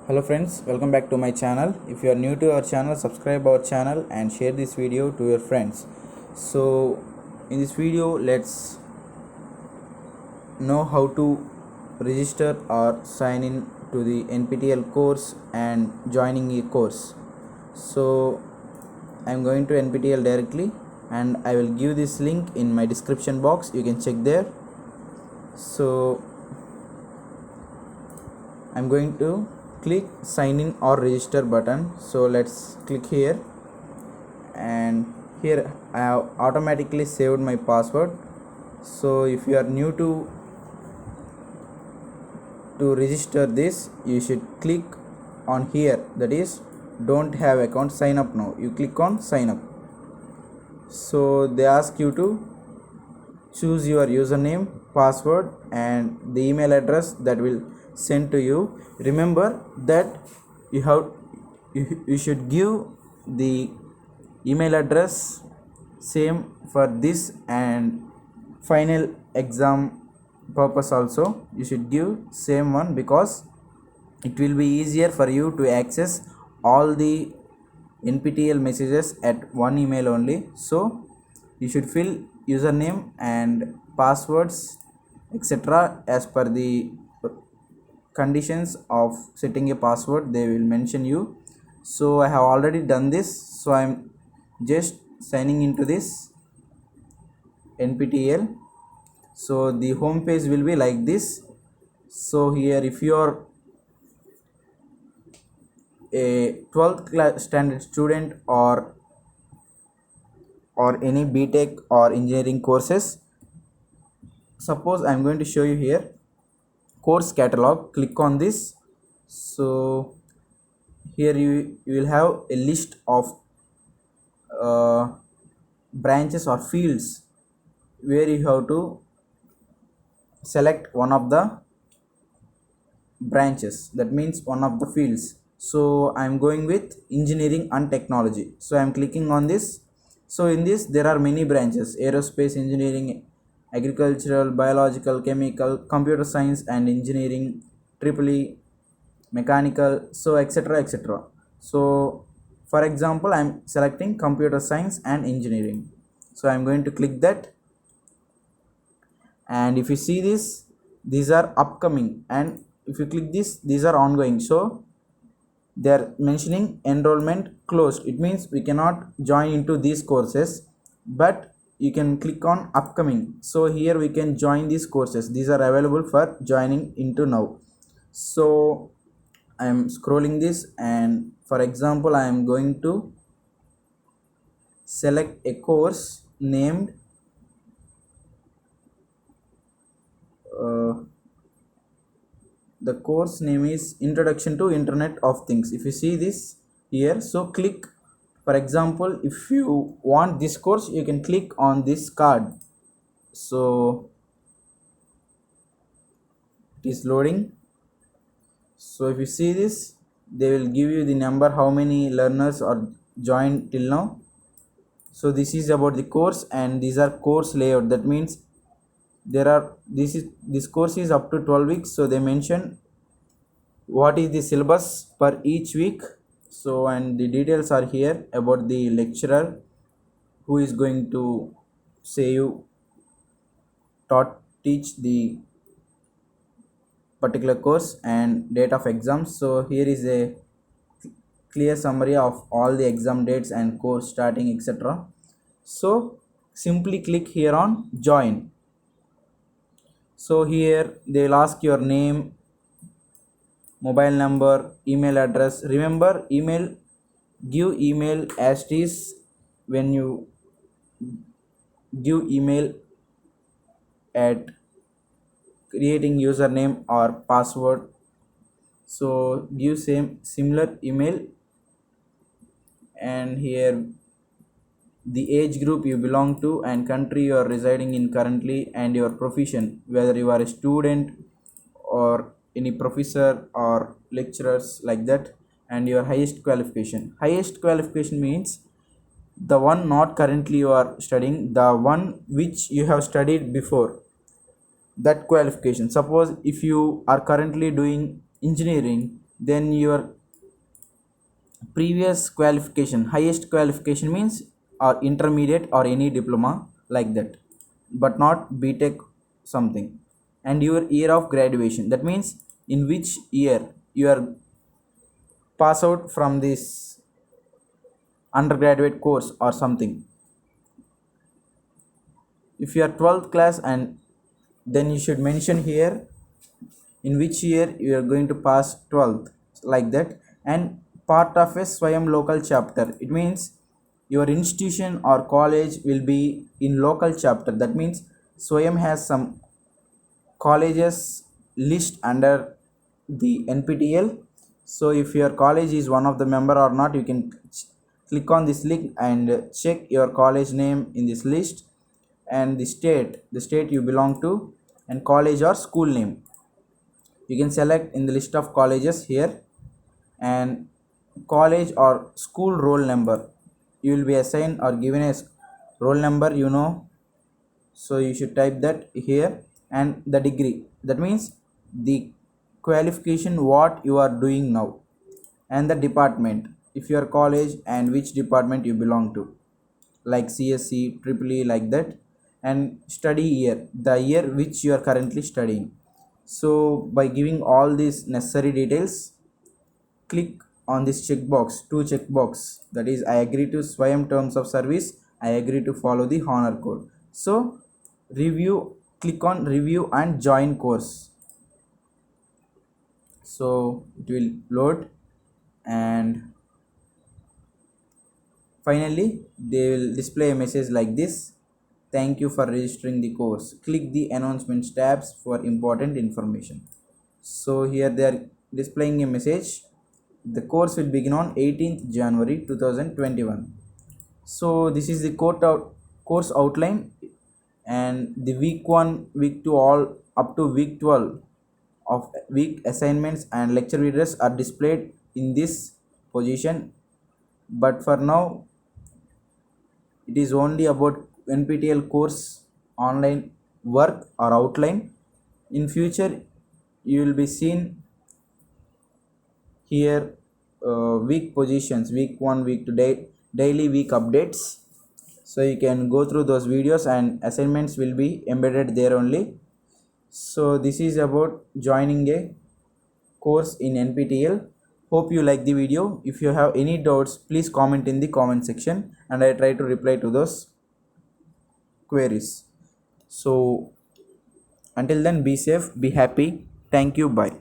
Hello friends, welcome back to my channel. If you are new to our channel, subscribe our channel and share this video to your friends. So in this video, let's know how to register or sign in to the NPTEL course and joining a course. So I'm going to NPTEL directly and I will give this link in my description box. You can check there. So I'm going to click sign in or register button. So let's click here, and here I have automatically saved my password. So if you are new to register this, you should click on here, that is don't have account, sign up now. You click on sign up. So they ask you to choose your username, password and the email address that will send to you. Remember that you should give the email address same for this and final exam purpose also. You should give same one because it will be easier for you to access all the NPTEL messages at one email only. So you should fill username and passwords etc. as per the conditions of setting a password. They will mention you. So I have already done this, so I'm just signing into this NPTEL. So the home page will be like this. So here, if you are a 12th class standard student or any BTech or engineering courses, suppose I'm going to show you here course catalog. Click on this. So here you will have a list of branches or fields where you have to select one of the branches, that means one of the fields. So I'm going with engineering and technology, so I'm clicking on this. So in this there are many branches: aerospace engineering, agricultural, biological, chemical, computer science and engineering, triple mechanical, so etc etc. So for example, I'm selecting computer science and engineering, so I'm going to click that. And if you see this, these are upcoming, and if you click this, these are ongoing. So they are mentioning enrollment closed. It means we cannot join into these courses, but you can click on upcoming. So here we can join these courses. These are available for joining into now. So I am scrolling this, and for example, I am going to select a course named the course name is Introduction to Internet of Things. If you see this here, so click. For example, if you want this course, you can click on this card. So it is loading. So if you see this, they will give you the number, how many learners are joined till now. So this is about the course, and these are course layout. That means this course is up to 12 weeks. So they mention what is the syllabus per each week. So and the details are here about the lecturer who is going to say you teach the particular course and date of exams. So here is a clear summary of all the exam dates and course starting etc. So simply click here on join. So here they will ask your name, mobile number, email address. Remember, give email as it is. When you give email at creating username or password, so give similar email. And here the age group you belong to and country you are residing in currently, and your profession, whether you are a student or any professor or lecturers like that, and your highest qualification. Highest qualification means the one not currently you are studying, the one which you have studied before, that qualification. Suppose if you are currently doing engineering, then your previous qualification, highest qualification means or intermediate or any diploma like that, but not btech something, and your year of graduation, that means in which year you are pass out from this undergraduate course or something. If you are 12th class, and then you should mention here in which year you are going to pass 12th, like that. And part of a swayam local chapter, it means your institution or college will be in local chapter, that means swayam has some colleges list under the nptel. So if your college is one of the member or not, you can click on this link and check your college name in this list, and the state you belong to, and college or school name you can select in the list of colleges here, and college or school roll number, you will be assigned or given a roll number, so you should type that here, and the degree, that means the qualification what you are doing now, and the department, if your college and which department you belong to, like csc triple E, like that, and study year, the year which you are currently studying. So by giving all these necessary details, click on this checkbox, two checkbox, that is I agree to swayam terms of service, I agree to follow the honor code. So review, click on review and join course, so it will load, and finally they will display a message like this: thank you for registering the course, click the announcements tabs for important information. So here they are displaying a message: the course will begin on 18th January 2021. So this is the course outline, and the week 1, week 2, all up to week 12 of week assignments and lecture videos are displayed in this position. But for now it is only about nptel course online work or outline. In future you will be seen here week positions, week 1, week 2, daily week updates, so you can go through those videos and assignments will be embedded there only. So this is about joining a course in nptel. Hope you like the video. If you have any doubts, please comment in the comment section, and I try to reply to those queries. So until then, be safe, be happy. Thank you, bye.